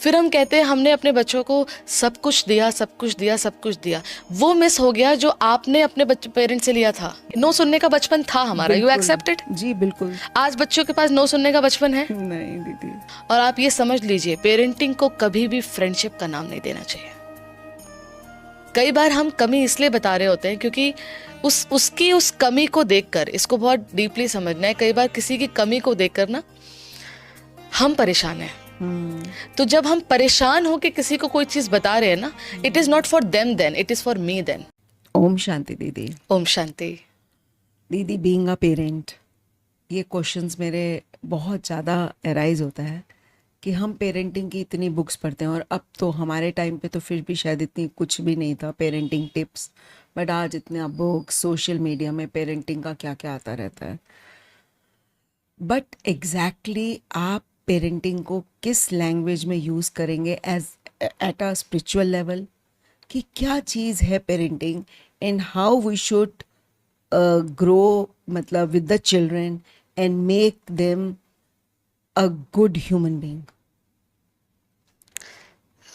फिर हम कहते हैं हमने अपने बच्चों को सब कुछ दिया, सब कुछ दिया, सब कुछ दिया। वो मिस हो गया जो आपने अपने पेरेंट्स से लिया था। नो सुनने का बचपन था हमारा, यू एक्सेप्टेड? जी बिल्कुल। आज बच्चों के पास नो सुनने का बचपन है? नहीं दीदी। और आप ये समझ लीजिए, पेरेंटिंग को कभी भी फ्रेंडशिप का नाम नहीं देना चाहिए। कई बार हम कमी इसलिए बता रहे होते हैं क्योंकि उसकी उस कमी को देखकर, इसको बहुत डीपली समझना है, कई बार किसी की कमी को देखकर ना हम परेशान हैं। तो जब हम परेशान होकर किसी को कोई चीज बता रहे हैं ना, it is not for them then, it is for me then. Om Shanti दीदी। ओम शांति दीदी, बीइंग अ पेरेंट, ये क्वेश्चंस मेरे बहुत ज़्यादा अराइज होता है कि हम पेरेंटिंग की इतनी बुक्स पढ़ते हैं, और अब तो हमारे टाइम पे तो फिर भी शायद इतनी कुछ भी नहीं था पेरेंटिंग टिप्स, बट आज इतना बुक्स, सोशल मीडिया में पेरेंटिंग का क्या क्या आता रहता है। बट एग्जैक्टली आप पेरेंटिंग को किस लैंग्वेज में यूज़ करेंगे as at a spiritual level, कि क्या चीज़ है parenting and how we should grow, मतलब with the children and make them a good human being.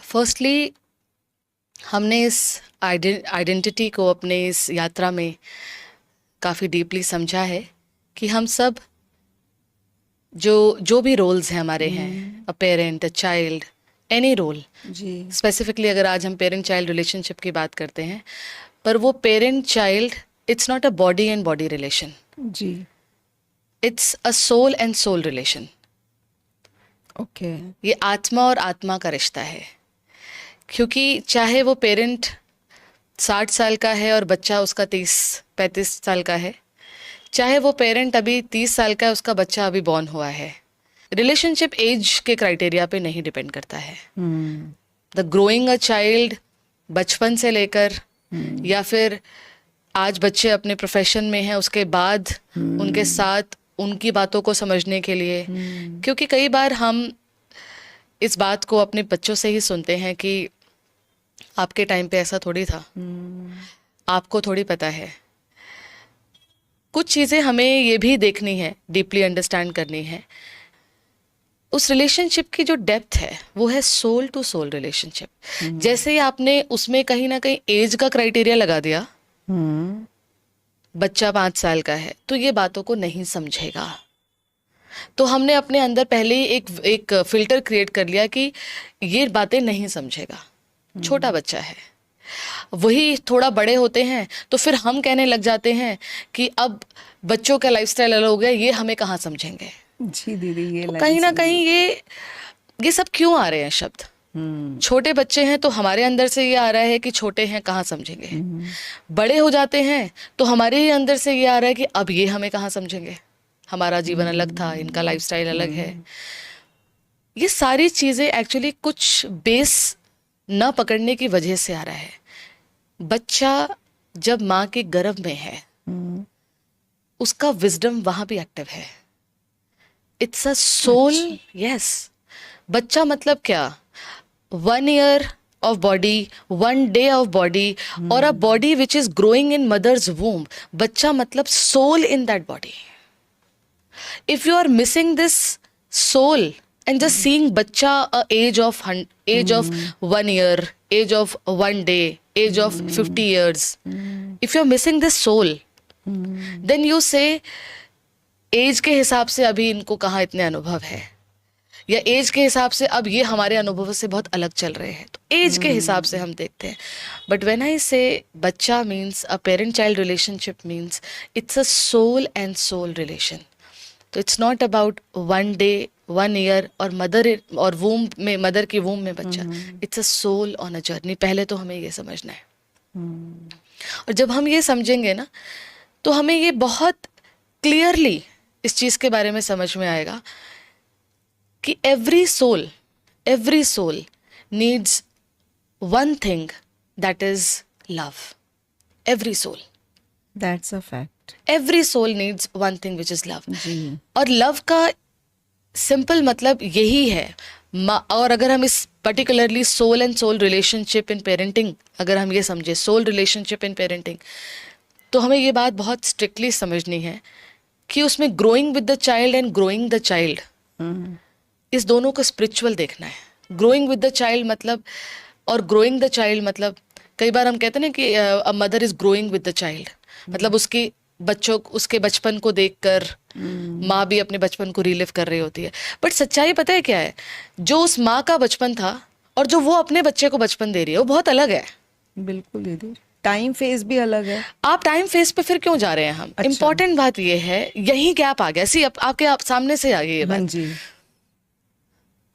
Firstly, हमने इस आइडेंटिटी को अपने इस यात्रा में काफ़ी डीपली समझा है कि हम सब जो भी रोल्स हैं हमारे हैं, a parent, a child, any role, जी स्पेसिफिकली अगर आज हम पेरेंट चाइल्ड रिलेशनशिप की बात करते हैं, पर वो parent child, it's not a body and body relation, जी it's a soul and soul relation. Okay. ये आत्मा और आत्मा का रिश्ता है। क्योंकि चाहे वो पेरेंट 60 साल का है और बच्चा उसका 30-35 साल का है, चाहे वो पेरेंट अभी 30 साल का है, उसका बच्चा अभी बॉर्न हुआ है, रिलेशनशिप एज के क्राइटेरिया पे नहीं डिपेंड करता है। द ग्रोइंग अ चाइल्ड, बचपन से लेकर, या फिर आज बच्चे अपने प्रोफेशन में हैं उसके बाद उनके साथ उनकी बातों को समझने के लिए, क्योंकि कई बार हम इस बात को अपने बच्चों से ही सुनते हैं कि आपके टाइम पे ऐसा थोड़ी था, आपको थोड़ी पता है। कुछ चीज़ें हमें ये भी देखनी है, डीपली अंडरस्टैंड करनी है। उस रिलेशनशिप की जो डेप्थ है वो है सोल टू सोल रिलेशनशिप। जैसे ही आपने उसमें कहीं ना कहीं एज का क्राइटेरिया लगा दिया, बच्चा 5 साल का है तो ये बातों को नहीं समझेगा, तो हमने अपने अंदर पहले ही एक फिल्टर क्रिएट कर लिया कि ये बातें नहीं समझेगा, छोटा बच्चा है। वही थोड़ा बड़े होते हैं तो फिर हम कहने लग जाते हैं कि अब बच्चों का लाइफस्टाइल अलग हो गया, ये हमें कहाँ समझेंगे। जी दीदी, ये तो कहीं ना कहीं ये सब क्यों आ रहे हैं शब्द? छोटे बच्चे हैं तो हमारे अंदर से ये आ रहा है कि छोटे हैं, कहाँ समझेंगे। बड़े हो जाते हैं तो हमारे ही अंदर से ये आ रहा है कि अब ये हमें कहाँ समझेंगे, हमारा जीवन अलग था, इनका लाइफस्टाइल अलग है। ये सारी चीजें एक्चुअली कुछ बेस न पकड़ने की वजह से आ रहा है। बच्चा जब माँ के गर्भ में है, उसका विजडम वहां भी एक्टिव है। It's a soul. यस, बच्चा मतलब क्या? 1 year of body, 1 day of body, or a body which is growing in mother's womb. बच्चा मतलब soul in that body. If you are missing this soul and just seeing बच्चा a age of 1 year, age of 1 day, age of 50 years, if you are missing this soul, then you say age के हिसाब से अभी इनको कहाँ इतने अनुभव है, या एज के हिसाब से अब ये हमारे अनुभव से बहुत अलग चल रहे हैं, तो एज के हिसाब से हम देखते हैं। बट व्हेन आई से बच्चा means a parent child relationship means it's a soul and soul relation. तो it's not about 1 day, 1 year और मदर और वूम में, मदर की वूम में बच्चा। It's a soul on a journey. पहले तो हमें ये समझना है, और जब हम ये समझेंगे ना तो हमें ये बहुत क्लियरली इस चीज के बारे में समझ में आएगा कि every soul needs one thing, that is love. Every soul, that's a fact. Every soul needs one thing which is love. और लव का सिंपल मतलब यही है। और अगर हम इस particularly soul and soul relationship in parenting, अगर हम ये समझे सोल रिलेशनशिप इन पेरेंटिंग, तो हमें ये बात बहुत स्ट्रिक्टली समझनी है कि उसमें growing with the child and growing the child, इस दोनों को स्पिरिचुअल देखना है। ग्रोइंग विद द चाइल्ड मतलब, और ग्रोइंग द चाइल्ड मतलब, कई बार हम कहते हैं ना कि a mother is growing with the child, मतलब उसकी बच्चों उसके बचपन को देखकर माँ भी अपने बचपन को रिलिव कर रही होती है। बट सच्चाई पता है क्या है, जो उस माँ का बचपन था और जो वो अपने बच्चे को बचपन दे रही है वो बहुत अलग है। बिल्कुल दीदी, टाइम फेज भी अलग है। आप टाइम फेस पे फिर क्यों जा रहे हैं हम? अच्छा। इम्पोर्टेंट बात ये है, यही गैप आ गया। सी आप सामने से आ गई ये हाँ बात। जी।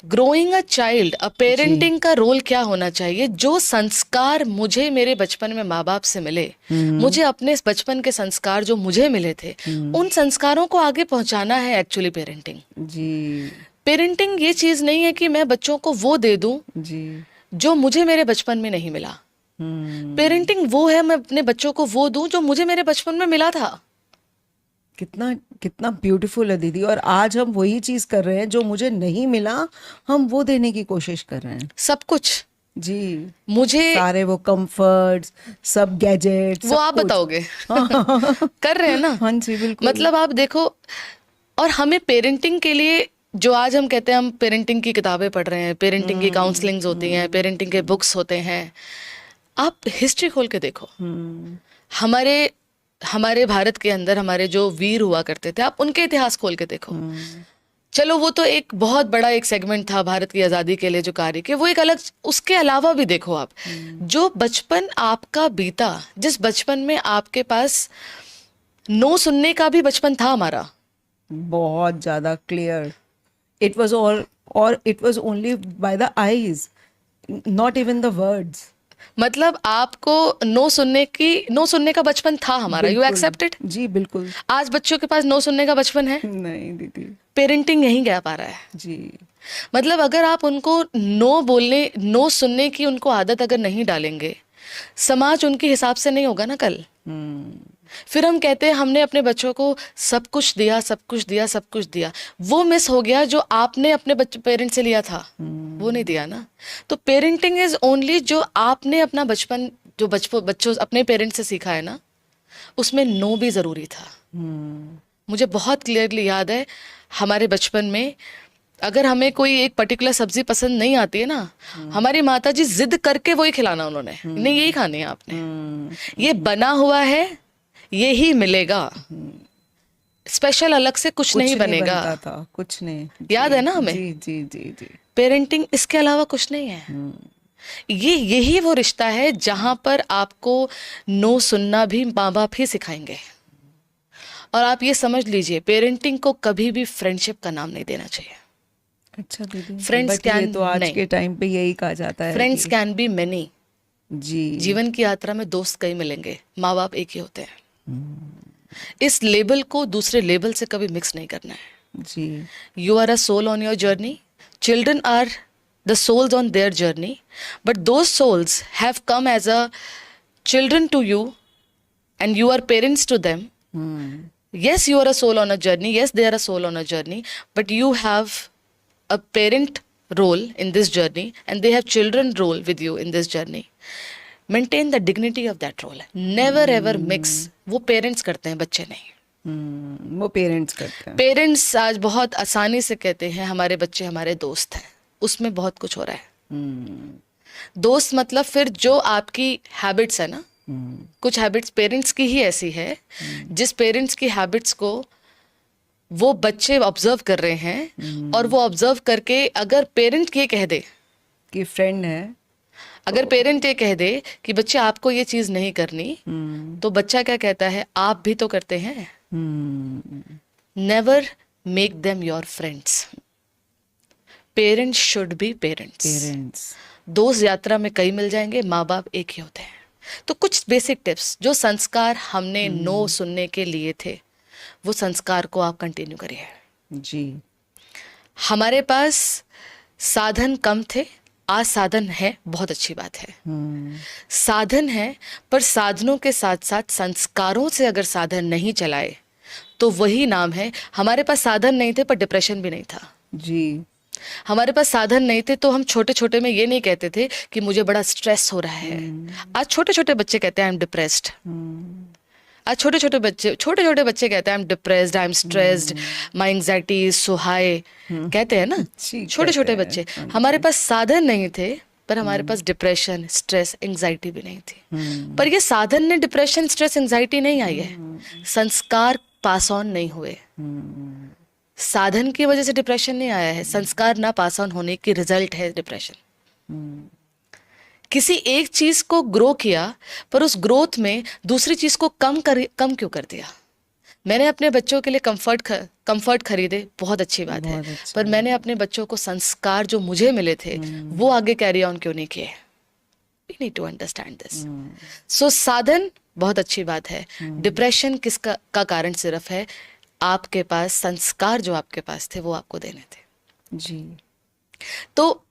ग्रोइंग अ चाइल्ड, पेरेंटिंग का रोल क्या होना चाहिए? जो संस्कार मुझे मेरे बचपन में माँ बाप से मिले, मुझे अपने इस बचपन के संस्कार जो मुझे मिले थे, उन संस्कारों को आगे पहुंचाना है एक्चुअली पेरेंटिंग। जी। पेरेंटिंग ये चीज नहीं है कि मैं बच्चों को वो दे दूं जी। जो मुझे मेरे बचपन में नहीं मिला। पेरेंटिंग वो है मैं अपने बच्चों को वो दूं जो मुझे मेरे बचपन में मिला था। कितना कितना ब्यूटीफुल है दीदी, और आज हम वही चीज कर रहे हैं, जो मुझे नहीं मिला हम वो देने की कोशिश कर रहे हैं। सब कुछ जी। मुझे, सारे वो कंफर्ट्स, सब गैजेट्स, वो सब आप कुछ। बताओगे कर रहे हैं ना। हाँ जी, बिल्कुल। मतलब आप देखो, और हमें पेरेंटिंग के लिए, जो आज हम कहते हैं हम पेरेंटिंग की किताबें पढ़ रहे हैं, पेरेंटिंग की काउंसलिंग्स होती हैं, पेरेंटिंग के बुक्स होते हैं, आप हिस्ट्री खोल के देखो। हमारे हमारे भारत के अंदर हमारे जो वीर हुआ करते थे, आप उनके इतिहास खोल के देखो। चलो वो तो एक बहुत बड़ा एक सेगमेंट था भारत की आज़ादी के लिए जो कार्य किए, वो एक अलग। उसके अलावा भी देखो आप, जो बचपन आपका बीता, जिस बचपन में आपके पास नो सुनने का भी बचपन था हमारा, बहुत ज्यादा क्लियर। इट वाज ऑल, और it was only by the eyes, not even the words. मतलब आपको नो सुनने का बचपन था हमारा, यू बिल्कुल। एक्सेप्टेड। जी बिल्कुल। आज बच्चों के पास नो सुनने का बचपन है। नहीं दीदी। पेरेंटिंग यहीं गैप आ रहा है। जी। मतलब अगर आप उनको नो सुनने की उनको आदत अगर नहीं डालेंगे, समाज उनके हिसाब से नहीं होगा ना कल। फिर हम कहते हैं हमने अपने बच्चों को सब कुछ दिया, सब कुछ दिया, सब कुछ दिया, वो मिस हो गया जो आपने अपने पेरेंट से लिया था, वो नहीं दिया ना। तो पेरेंटिंग इज ओनली जो आपने अपना बचपन, जो बच्चों अपने पेरेंट्स से सीखा है ना, उसमें नो भी जरूरी था। मुझे बहुत क्लियरली याद है हमारे बचपन में, अगर हमें कोई एक पर्टिकुलर सब्जी पसंद नहीं आती है ना, हमारी माता जी जिद करके वही खिलाना उन्होंने, नहीं यही खानी है आपने, ये बना हुआ है, ये ही मिलेगा, स्पेशल अलग से कुछ नहीं बनेगा। बनता था, कुछ नहीं। याद है ना हमें? जी जी जी जी। पेरेंटिंग इसके अलावा कुछ नहीं है। यही वो रिश्ता है जहां पर आपको नो सुनना भी माँ बाप ही सिखाएंगे। और आप ये समझ लीजिए, पेरेंटिंग को कभी भी फ्रेंडशिप का नाम नहीं देना चाहिए। अच्छा दीदी, फ्रेंड्स बट ये कैन, तो आज नहीं, के टाइम पे यही कहा जाता है फ्रेंड्स कि कैन बी मेनी। जी। जीवन की यात्रा में दोस्त कई मिलेंगे, माँ बाप एक ही होते हैं। इस लेबल को दूसरे लेबल से कभी मिक्स नहीं करना है। जी। You are a soul on your journey. Children are the souls on their journey. But those souls have come as a children to you and you are parents to them. Yes, you are a soul on a journey. Yes, they are a soul on a journey. But you have a parent role in this journey and they have children role with you in this journey. Maintain the dignity of that role. Never ever mix. वो parents करते हैं, बच्चे नहीं। वो parents करते हैं। Parents आज बहुत आसानी से कहते हैं हमारे बच्चे हमारे दोस्त हैं, उसमें बहुत कुछ हो रहा है। दोस्त मतलब फिर जो आपकी हैबिट्स है ना, कुछ हैबिट्स पेरेंट्स की ही ऐसी है, जिस पेरेंट्स की हैबिट्स को वो बच्चे ऑब्जर्व कर रहे हैं, और वो ऑब्जर्व करके अगर पेरेंट ये कह दे कि फ्रेंड है, अगर पेरेंट ये कह दे कि बच्चे आपको ये चीज नहीं करनी, तो बच्चा क्या कहता है, आप भी तो करते हैं। Never make them your friends. Parents should be parents. Parents. दोस्त यात्रा में कई मिल जाएंगे, माँ बाप एक ही होते हैं। तो कुछ बेसिक टिप्स, जो संस्कार हमने नो सुनने के लिए थे, वो संस्कार को आप कंटिन्यू करिए। जी। हमारे पास साधन कम थे, आज साधन है, बहुत अच्छी बात है। साधन है, पर साधनों के साथ साथ संस्कारों से अगर साधन नहीं चलाए तो वही नाम है, हमारे पास साधन नहीं थे पर डिप्रेशन भी नहीं था। जी। हमारे पास साधन नहीं थे तो हम छोटे छोटे में ये नहीं कहते थे कि मुझे बड़ा स्ट्रेस हो रहा है। आज छोटे छोटे बच्चे कहते हैं आई एम डिप्रेस्ड। आज छोटे छोटे बच्चे कहते हैं I am depressed, I am stressed, my anxiety is so high, कहते हैं ना, ठीक छोटे छोटे कहते हैं, बच्चे। हाँ हमारे जी। पास साधन नहीं थे, पर हमारे पास डिप्रेशन, स्ट्रेस, एंग्जाइटी भी नहीं थी। पर ये साधन ने डिप्रेशन, स्ट्रेस, एंग्जाइटी नहीं आई है, संस्कार पास ऑन नहीं हुए। साधन की वजह से डिप्रेशन नहीं आया है, संस्कार ना पास ऑन होने की रिजल्ट है डिप्रेशन। किसी एक चीज को ग्रो किया, पर उस ग्रोथ में दूसरी चीज को कम क्यों कर दिया? मैंने अपने बच्चों के लिए कंफर्ट खरीदे, बहुत अच्छी बात है, बहुत अच्छा पर मैंने अपने बच्चों को संस्कार जो मुझे मिले थे वो आगे कैरी ऑन क्यों नहीं किए? We need to understand this. So साधन बहुत अच्छी बात है, डिप्रेशन किसका का कारण सिर्फ है आपके पास संस्कार जो आपके पास थे वो आपको देने थे। जी। तो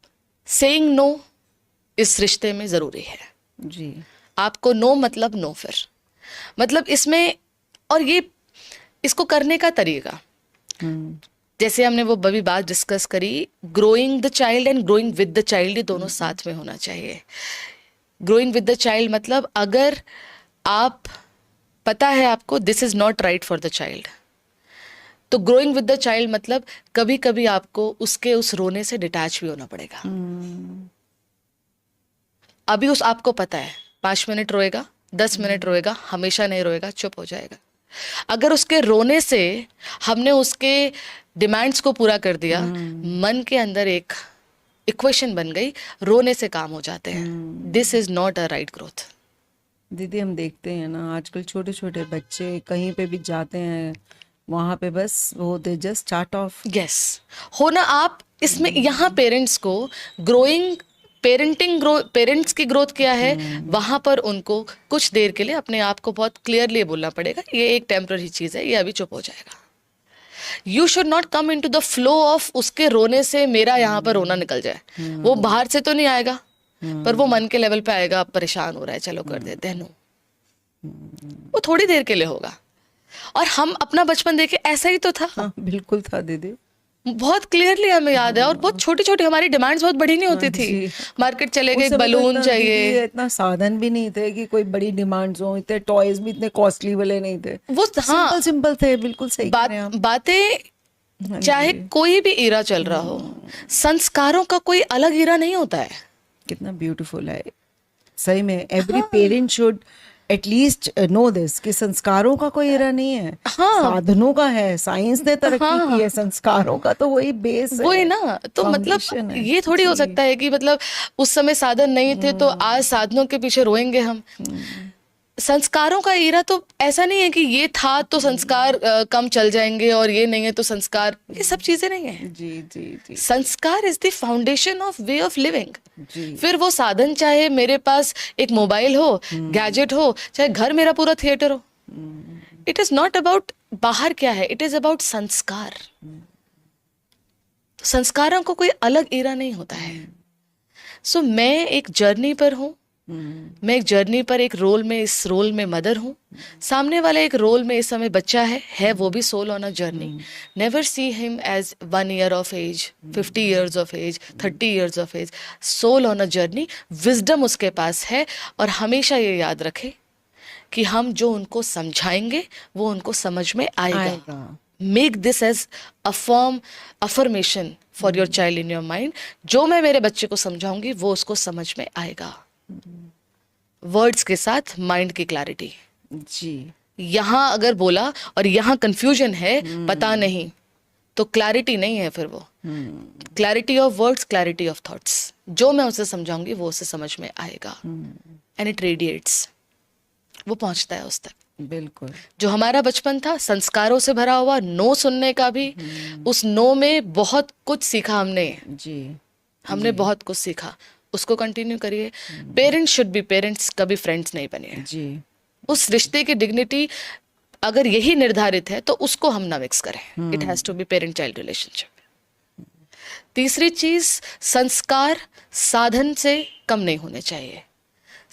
सेइंग नो इस रिश्ते में जरूरी है। जी। आपको नो मतलब नो, फिर मतलब इसमें, और ये इसको करने का तरीका, जैसे हमने वो बड़ी बात डिस्कस करी, growing the child and growing with the child, ये दोनों साथ में होना चाहिए। ग्रोइंग विद द चाइल्ड मतलब अगर आप पता है आपको this is not right for the child, तो ग्रोइंग विद द चाइल्ड मतलब कभी कभी आपको उसके उस रोने से डिटैच भी होना पड़ेगा। अभी उस आपको पता है 5 मिनट रोएगा, 10 मिनट रोएगा, हमेशा नहीं रोएगा, चुप हो जाएगा। अगर उसके रोने से हमने उसके डिमांड्स को पूरा कर दिया, मन के अंदर एक इक्वेशन बन गई, रोने से काम हो जाते हैं। This is not a right growth. दीदी हम देखते हैं ना आजकल छोटे छोटे बच्चे कहीं पे भी जाते हैं, वहां पे बस वो they just start of. Yes, होना आप इसमें यहाँ पेरेंट्स को ग्रोइंग पेरेंट्स की ग्रोथ क्या है, वहां पर उनको कुछ देर के लिए अपने आप को बहुत क्लियरली बोलना पड़ेगा, ये एक टेम्पररी चीज है, ये अभी चुप हो जाएगा। You should not come into the flow of उसके रोने से मेरा यहाँ पर रोना निकल जाए। वो बाहर से तो नहीं आएगा, पर वो मन के लेवल पे आएगा, आप परेशान हो रहा है, चलो कर देते हैं, नो, वो थोड़ी देर के लिए होगा। और हम अपना बचपन देखे ऐसा ही तो था। हाँ बिल्कुल था दीदी। बहुत क्लियरली हमें याद है, और बहुत छोटी छोटी हमारी डिमांड्स बहुत बड़ी नहीं होती थी। जी। मार्केट चले उस गए, समय तो बलून इतना चाहिए, दीदी इतना साधन भी नहीं थे कि कोई बड़ी डिमांड्स हो, इतने टॉयज भी इतने कॉस्टली वाले नहीं थे, वो हाँ सिंपल सिंपल थे। बिल्कुल सही कह रहे हैं आप। बातें हाँ चाहे जी। कोई भी ईरा चल रहा हो, संस्कारों का कोई अलग ईरा नहीं होता है। कितना ब्यूटीफुल है सही में। Every parent should at least know this कि संस्कारों का कोई एरा नहीं है, हाँ। साधनों का है। साइंस ने तरक्की हाँ। की है, संस्कारों का तो वही बेस है, वही ना, तो फाउंडेशन मतलब है। ये थोड़ी हो जी। सकता है कि मतलब उस समय साधन नहीं थे तो आज साधनों के पीछे रोएंगे हम। संस्कारों का ईरा तो ऐसा नहीं है कि ये था तो संस्कार कम चल जाएंगे और ये नहीं है तो संस्कार, ये सब चीजें नहीं है। जी जी जी sanskar is the foundation of way of living. जी। फिर वो साधन चाहे मेरे पास एक मोबाइल हो, गैजेट हो, चाहे घर मेरा पूरा थिएटर हो, इट इज नॉट अबाउट बाहर क्या है, इट इज अबाउट संस्कार। संस्कारों को कोई अलग ईरा नहीं होता है। सो मैं एक जर्नी पर हूँ, मैं एक जर्नी पर एक रोल में, इस रोल में मदर हूँ, सामने वाला एक रोल में इस समय बच्चा है वो भी soul on a journey. Never see him as 1 year of age, 50 years of age, 30 years of age, soul on a journey. Wisdom उसके पास है, और हमेशा ये याद रखे कि हम जो उनको समझाएंगे वो उनको समझ में आएगा। Make this as a firm affirmation for your child in your mind. जो मैं मेरे बच्चे को समझाऊंगी वो उसको समझ में आएगा, वर्ड्स के साथ माइंड की क्लैरिटी। जी। यहाँ अगर बोला और यहाँ कंफ्यूजन है, पता नहीं, तो क्लैरिटी नहीं है फिर वो। Clarity of words, clarity of thoughts. जो मैं उसे समझाऊंगी वो उसे समझ में आएगा, एंड इट रेडिएट्स, वो पहुंचता है उस तक। बिल्कुल। जो हमारा बचपन था संस्कारों से भरा हुआ, नो सुनने का भी, उस नो में बहुत कुछ सीखा हमने। जी। हमने बहुत कुछ सीखा, उसको कंटिन्यू करिए। पेरेंट्स शुड बी पेरेंट्स, कभी फ्रेंड्स नहीं बनिए। जी। उस रिश्ते की डिग्निटी अगर यही निर्धारित है तो उसको हम ना मिक्स करें। It has to be parent child relationship. तीसरी चीज, संस्कार साधन से कम नहीं होने चाहिए।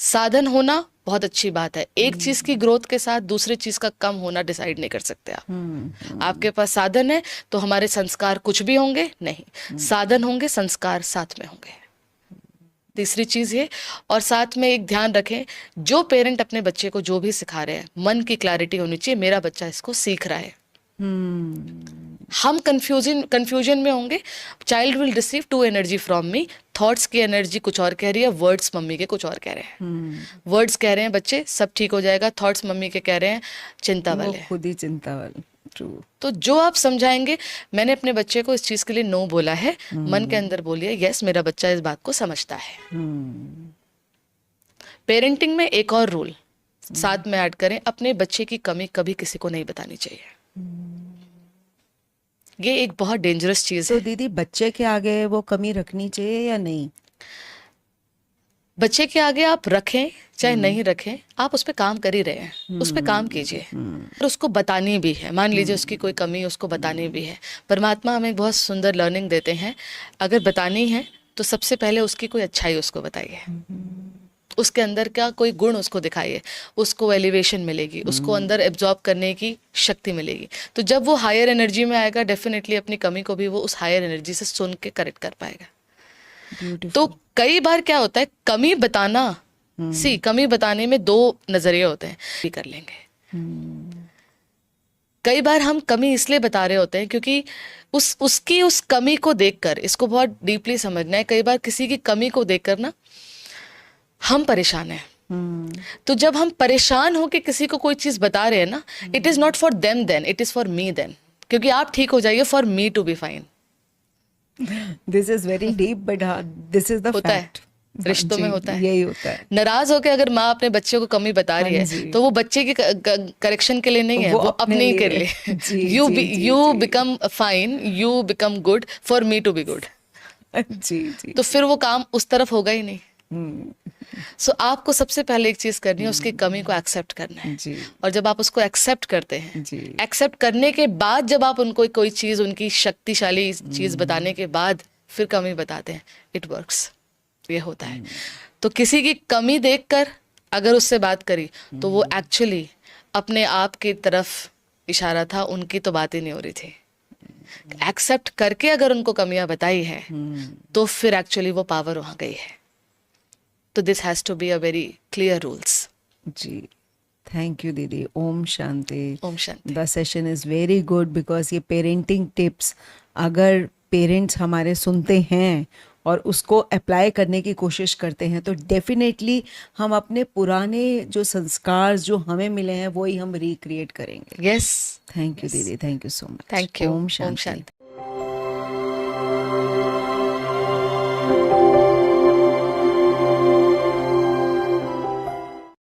साधन होना बहुत अच्छी बात है, एक चीज की ग्रोथ के साथ दूसरी चीज का कम होना डिसाइड नहीं कर सकते आप। आपके पास साधन है तो हमारे संस्कार कुछ भी होंगे नहीं, साधन होंगे, संस्कार साथ में होंगे। तीसरी चीज ये, और साथ में एक ध्यान रखें, जो पेरेंट अपने बच्चे को जो भी सिखा रहे हैं, मन की क्लैरिटी होनी चाहिए, मेरा बच्चा इसको सीख रहा है। हम कंफ्यूजन में होंगे। Child will receive two energy from me, thoughts की एनर्जी कुछ और कह रही है, वर्ड्स मम्मी के कुछ और कह रहे हैं। वर्ड्स कह रहे हैं बच्चे सब ठीक हो जाएगा, थॉट्स मम्मी के कह रहे हैं चिंता वो वाले। खुद ही चिंता वाले। ट्रू। तो जो आप समझाएंगे, मैंने अपने बच्चे को इस चीज के लिए नो बोला है, मन के अंदर बोलिए यस मेरा बच्चा इस बात को समझता है। पेरेंटिंग में एक और रूल साथ में ऐड करें, अपने बच्चे की कमी कभी किसी को नहीं बतानी चाहिए। ये एक बहुत डेंजरस चीज तो है। दीदी बच्चे के आगे वो कमी रखनी चाहिए या नहीं? बच्चे के आगे आप रखें चाहे नहीं रखें, आप उस पर काम कर ही रहे हैं, उस पर काम कीजिए। और उसको बतानी भी है, मान लीजिए उसकी कोई कमी, उसको बतानी भी है। परमात्मा हमें बहुत सुंदर लर्निंग देते हैं, अगर बतानी है तो सबसे पहले उसकी कोई अच्छाई उसको बताइए, उसके अंदर क्या कोई गुण उसको दिखाइए, उसको एलिवेशन मिलेगी, उसको अंदर एब्जॉर्ब करने की शक्ति मिलेगी। तो जब वो हायर एनर्जी में आएगा, डेफिनेटली अपनी कमी को भी वो उस हायर एनर्जी से सुन के करेक्ट कर पाएगा। तो कई बार क्या होता है, कमी बताना, कमी बताने में दो नजरिए होते हैं, भी कर लेंगे। कई बार हम कमी इसलिए बता रहे होते हैं क्योंकि उसकी उस कमी को देखकर, इसको बहुत डीपली समझना है, कई बार किसी की कमी को देखकर ना हम परेशान हैं। तो जब हम परेशान होकर किसी को कोई चीज बता रहे हैं ना, it is not for them then, it is for me then, क्योंकि आप ठीक हो जाइए for me to be fine. This is very deep but this is the होता है, फैक्ट। रिश्तों में होता है, यही होता है। नाराज होकर अगर माँ अपने बच्चे को कमी बता रही हाँ है जी। तो वो बच्चे के करेक्शन के लिए नहीं है, वो वो अपने अपने ही के लिए। लिए। जी, यू जी, जी, यू जी। Become fine, you become good for me to be good. जी जी। तो फिर वो काम उस तरफ होगा ही नहीं। सो आपको सबसे पहले एक चीज करनी है, उसकी कमी को एक्सेप्ट करना है। जी और जब आप उसको एक्सेप्ट करते हैं, जी। एक्सेप्ट करने के बाद जब आप उनको कोई चीज, उनकी शक्तिशाली चीज बताने के बाद फिर कमी बताते हैं, इट वर्क्स, ये होता है। तो किसी की कमी देखकर अगर उससे बात करी तो वो एक्चुअली अपने आप की तरफ इशारा था, उनकी तो बात ही नहीं हो रही थी। एक्सेप्ट करके अगर उनको कमियां बताई है तो फिर एक्चुअली वो पावर वहां गई है। तो this has to be a very clear rules. जी, थैंक यू दीदी। Om Shanti. Om Shanti. The session is very good because ये पेरेंटिंग टिप्स अगर पेरेंट्स हमारे सुनते हैं और उसको अप्लाई करने की कोशिश करते हैं तो डेफिनेटली हम अपने पुराने जो संस्कार जो हमें मिले हैं वही हम रिक्रिएट करेंगे। यस, थैंक यू दीदी, thank you so much. Thank you. ओम ओम शांति। शांति।